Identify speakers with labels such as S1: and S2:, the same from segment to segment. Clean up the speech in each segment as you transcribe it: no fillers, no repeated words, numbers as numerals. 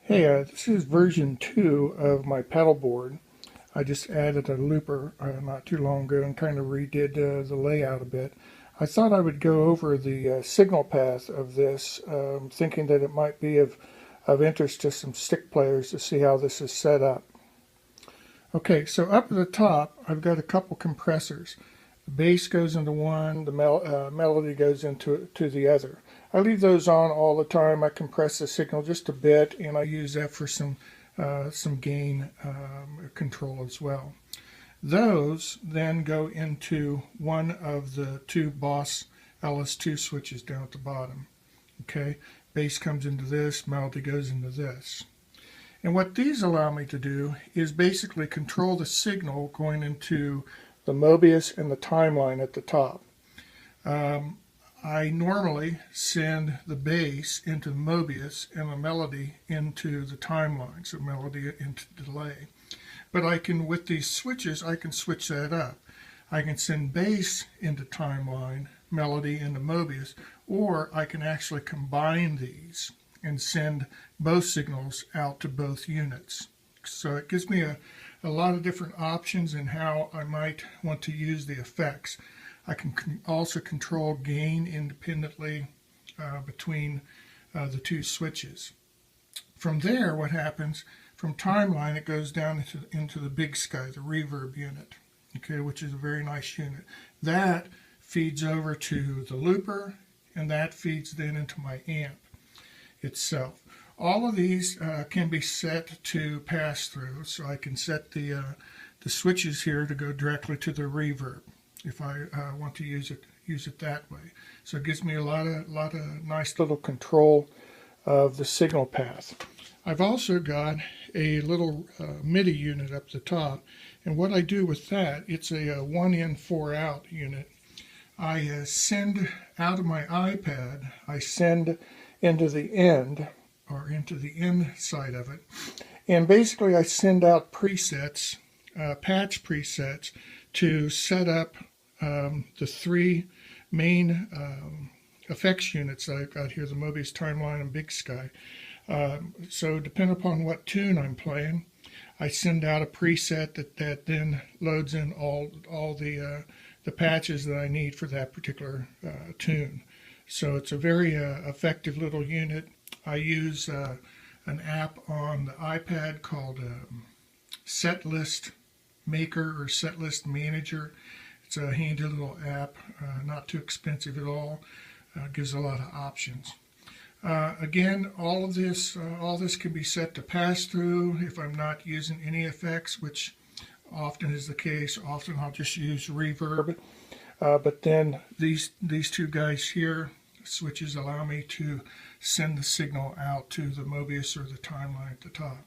S1: Hey, this is version 2 of my pedalboard. I just added a looper not too long ago and kind of redid the layout a bit. I thought I would go over the signal path of this, thinking that it might be of interest to some stick players to see how this is set up. Okay, so up at the top, I've got a couple compressors. The bass goes into one, the melody goes into the other. I leave those on all the time. I compress the signal just a bit, and I use that for some gain control as well. Those then go into one of the two Boss LS2 switches down at the bottom. Okay, bass comes into this, melody goes into this. And what these allow me to do is basically control the signal going into the Mobius and the timeline at the top. I normally send the bass into the Mobius and the melody into the timeline, so melody into delay. But I can, with these switches, I can switch that up. I can send bass into timeline, melody into Mobius, or I can actually combine these and send both signals out to both units. So it gives me a lot of different options in how I might want to use the effects. I can also control gain independently between the two switches. From there, what happens, from timeline, it goes down into the big sky, the reverb unit, okay, which is a very nice unit. That feeds over to the looper, and that feeds then into my amp itself. All of these can be set to pass through, so I can set the switches here to go directly to the reverb if I want to use it that way. So it gives me a lot of nice little control of the signal path. I've also got a little MIDI unit up the top, and what I do with that, it's a 1 in 4 out unit. I send out of my iPad, I send into the end, or into the inside of it, and basically I send out presets, patch presets, to set up the three main effects units that I've got here, the Mobius, Timeline, and Big Sky. So depending upon what tune I'm playing, I send out a preset that then loads in all the patches that I need for that particular tune. So it's a very effective little unit. I use an app on the iPad called Setlist Maker or Setlist Manager. It's a handy little app, not too expensive at all. Gives a lot of options. Again, all this can be set to pass through if I'm not using any effects, which often is the case. Often I'll just use reverb. But then these two guys here, switches, allow me to send the signal out to the Mobius or the timeline at the top.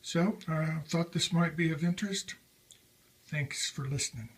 S1: So I thought this might be of interest. Thanks for listening.